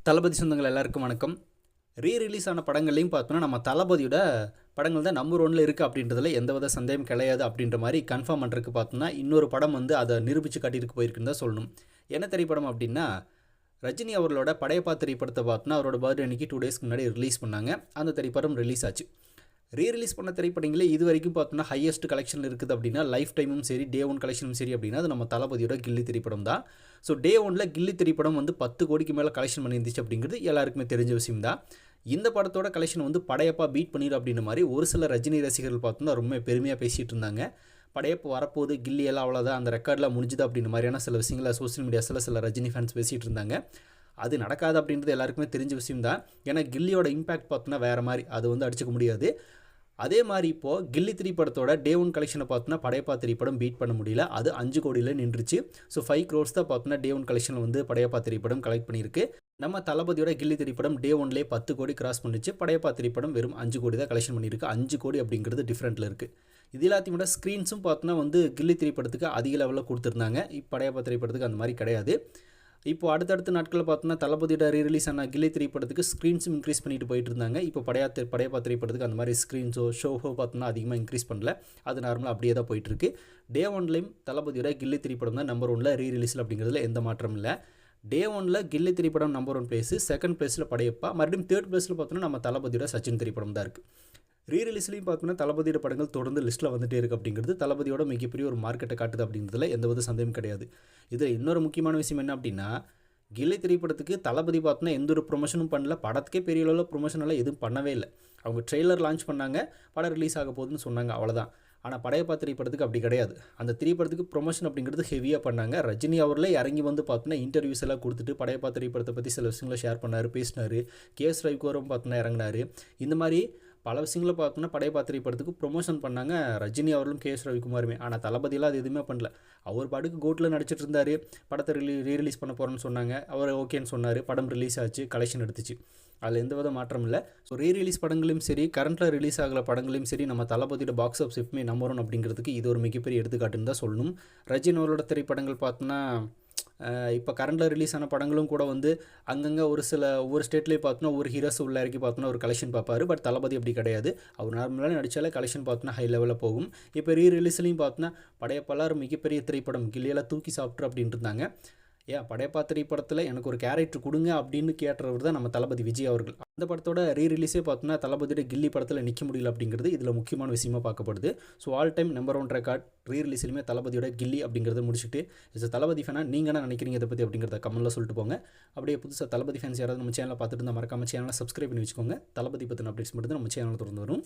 தளபதி சொந்தங்கள் எல்லாருக்கும் வணக்கம். ரிலீஸ் ஆன படங்கள்லையும் பார்த்தோன்னா நம்ம தளபதியோட படங்கள் தான் நம்பர் ஒன்ல இருக்குது அப்படின்றதுல எந்தவித சந்தேகம் கிடையாது அப்படின்ற மாதிரி கன்ஃபார்ம் பண்ணுறதுக்கு பார்த்தோன்னா இன்னொரு படம் வந்து அதை நிரூபித்து காட்டியிருக்கு போயிருக்குன்னு தான் சொல்லணும். என்ன திரைப்படம் அப்படின்னா ரஜினி அவர்களோட படையப்பா திரைப்படத்தை பார்த்தோன்னா அவரோட பர்த்டே அன்றைக்கி 2 டேஸ்க்கு முன்னாடி ரிலீஸ் பண்ணாங்க. அந்த திரைப்படம் ரிலீஸ் ஆச்சு. ரிலீஸ் பண்ண திரைப்படங்களே இது வரைக்கும் பார்த்தோன்னா ஹையஸ்ட் கலெக்ஷன் இருக்குது அப்படின்னா லைஃப் டைமும் சரி டே ஒன் கலெக்ஷனும் சரி அப்படின்னா அது நம்ம தளபதியோட கில்லி திரைப்படம் தான். ஸோ டே ஒன்ல கில்லி திரைப்படம் வந்து 10 கோடிக்கு மேலே கலெக்ஷன் பண்ணியிருந்துச்சு அப்படிங்கிறது எல்லாருக்குமே தெரிஞ்ச விஷயம் தான். இந்த படத்தோட கலெக்ஷன் வந்து படையப்பா பீட் பண்ணிடும் அப்படின்ற மாதிரி ஒரு சில ரஜினி ரசிகர்கள் பார்த்தோன்னா ரொம்ப பெருமையாக பேசிகிட்டு இருந்தாங்க. படையப்பா வரப்போகுது, கில்லி எல்லாம் அவ்வளோதான், அந்த ரெக்கார்டில் முடிஞ்சுது அப்படின்ற மாதிரியான சில விஷயங்களை சோஷியல் மீடியாஸில் சில ரஜினி ஃபேன்ஸ் பேசிகிட்டு இருந்தாங்க. அது நடக்காது அப்படின்றது எல்லாருக்குமே தெரிஞ்ச விஷயம் தான். ஏன்னா கில்லியோட இம்பேக்ட் பார்த்தோன்னா வேறு மாதிரி, அது வந்து அடிச்சுக்க முடியாது. அதே மாதிரி இப்போது கில்லி திரைப்படத்தோட டே ஒன் கலெக்ஷனை பார்த்தோன்னா படையப்பா திரைப்படம் பீட் பண்ண முடியல. அது 5 கோடியில் நின்றுச்சு. ஸோ 5 crores தான் பார்த்தோன்னா டே ஒன் கலெக்ஷனில் வந்து படையப்பா திரைப்படம் கலெக்ட் பண்ணியிருக்கு. நம்ம தளபதியோட கில்லி திரைப்படம் டே ஒன்லேயே 10 கோடி கிராஸ் பண்ணிச்சு. படையப்பா திரைப்படம் வெறும் 5 கோடி தான் கலெக்ஷன் பண்ணியிருக்கு. 5 கோடி அப்படிங்கிறது டிஃப்ரெண்ட்டில் இருக்குது. இது எல்லாத்தையும் விட ஸ்க்ரீன்ஸும் பார்த்தோன்னா வந்து கில்லி திரைப்படத்துக்கு அதிக லெவலில் கொடுத்துருந்தாங்க. இப்போ படையப்பா திரைப்படத்துக்கு அந்த மாதிரி கிடையாது. இப்போ அடுத்தடுத்த நாட்களில் பார்த்தோன்னா தளபதியோட ரிலீஸ் ஆன கில்லி திரைப்படத்துக்கு ஸ்க்ரீன்ஸும் இன்க்ரீஸ் பண்ணிட்டு போயிட்டு இருந்தாங்க. இப்போ படையப்பா திரைப்படத்துக்கு அந்த மாதிரி ஸ்க்ரீன்ஸோ ஷோவோ பார்த்தோன்னா அதிகமாக இன்க்ரீஸ் பண்ணல. அது நார்மலாக அப்படியே தான் போயிட்டுருக்கு. டே ஒன்லேயும் தளபதியோட கில்லி திரைப்படம் தான் நம்பர் ஒன்ல ரிலீஸில் அப்படிங்கிறதுல எந்த மாற்றமும் இல்லை. டே ஒன்ல கில்லி திரைப்படம் நம்பர் 1 பிளேஸு, செகண்ட் பிளேஸில் படையப்பா, மறுபடியும் தேர்ட் பிளேஸில் பார்த்தோன்னா நம்ம தளபதியோட சச்சின் திரைப்படம் தான் இருக்குது. ரிலீஸ்லையும் பார்த்தோன்னா தளபதியோட படங்கள் தொடர்ந்து லிஸ்ட்டில் வந்துகிட்டே இருக்குது அப்படிங்கிறது தளபதியோட மிகப்பெரிய ஒரு மார்க்கெட்டை காட்டுது அப்படிங்கிறதுல எந்தவித சந்தேகம் கிடையாது. இதில் இன்னொரு முக்கியமான விஷயம் என்ன அப்படின்னா கில்லி திரைப்படத்துக்கு தளபதி பார்த்தோன்னா எந்த ஒரு ப்ரொமோஷனும் பண்ணல. படத்துக்கே பெரிய அளவில் ப்ரொமோஷனெல்லாம் எதுவும் பண்ணவே இல்லை. அவங்க ட்ரெய்லர் லான்ச் பண்ணாங்க, படம் ரிலீஸ் ஆக போகுதுன்னு சொன்னாங்க, அவ்வளோதான். ஆனால் படையப்பா திரைப்படத்துக்கு அப்படி கிடையாது. அந்த திரைப்படத்துக்கு ப்ரொமோஷன் அப்படிங்கிறது ஹெவியாக பண்ணாங்க. ரஜினி அவர்களே இறங்கி வந்து பார்த்தோன்னா இன்டர்வியூஸ் எல்லாம் கொடுத்துட்டு படையப்பா திரைப்படத்தை பற்றி சில விஷயங்களை ஷேர் பண்ணார், பேசினார். கேஎஸ் ரவிக்குமாரும் பார்த்தோன்னா இறங்கினார். இந்த மாதிரி பல விஷயங்களை பார்த்தோன்னா படையப்பா திரைப்படத்துக்கு ப்ரொமோஷன் பண்ணாங்க ரஜினி அவர்களும் கேஎஸ் ரவிக்குமாருமே. ஆனால் தளபதியெல்லாம் அது எதுவுமே பண்ணல. அவர் பாட்டுக்கு கோட்டில் நடிச்சிட்டு இருந்தார். படத்தை ரீரிலீஸ் பண்ண போகிறேன்னு சொன்னாங்க. அவர் ஓகேன்னு சொன்னார். படம் ரிலீஸ் ஆச்சு, கலெக்ஷன் எடுத்துச்சு. அதில் எந்தவித மாற்றம் இல்லை. ஸோ ரீரிலீஸ் படங்களையும் சரி, கரண்ட்டில் ரிலீஸ் ஆகல படங்களையும் சரி, நம்ம தளபதியோட பாக்ஸ் ஆஃபீஸ் எப்பவுமே நம்பர் 1 அப்படிங்கிறதுக்கு இது ஒரு மிகப்பெரிய எடுத்துக்காட்டுன்னு தான் சொல்லணும். ரஜினி அவரோட திரைப்படங்கள் பார்த்தோன்னா இப்போ கரண்டில் ரிலீஸ் ஆன படங்களும் கூட வந்து அங்கங்கே ஒவ்வொரு ஸ்டேட்லேயும் பார்த்தோன்னா ஒரு ஹீரோஸ் உள்ள இறக்கி பார்த்தோன்னா ஒரு கலெக்ஷன் பார்ப்பார். பட் தளபதி அப்படி கிடையாது. அவர் நார்மலாக நடித்தாலே கலெக்ஷன் பார்த்தோன்னா ஹை லெவலில் போகும். இப்போ ரிலீஸ்லையும் பார்த்தோன்னா படையப்பாலாம் மிகப்பெரிய திரைப்படம், கில்லியெல்லாம் தூக்கி சாப்பிட்ரு அப்படின்ட்டு இருந்தாங்க. ஏன் படையப்பா திரைப்படத்தில் எனக்கு ஒரு கேரக்டர் கொடுங்க அப்படின்னு கேட்டவர் தான் நம்ம தளபதி விஜய் அவர்கள். அந்த படத்தோட ரிலீஸே பார்த்தோன்னா தளபதியோட கில்லி படத்தில் நிற்க முடியல அப்படிங்கிறது இதில் முக்கியமான விஷயமா பார்க்கப்படுது. So all time number 1 record ரிலீஸ்லையுமே தளபதியோட கில்லி அப்படிங்கிறத முடிச்சுட்டு தளபதி ஃபேனாக நீங்கள் என்ன நினைக்கிறீங்க இதை பற்றி அப்படிங்கிறத கமெண்ட்டில் சொல்லிட்டு போங்க. அப்படியே புதுசாக தளபதி ஃபேன்ஸ் யாராவது நம்ம சேனலை பார்த்துட்டு இருந்தால் மறக்காம சேனலை சப்ஸ்கிரைப் பண்ணி வச்சுக்கோங்க. தளபதி பற்றின அப்டேட்ஸ் மட்டும் தான் நம்ம சேனலில் தொடர்ந்து வரும்.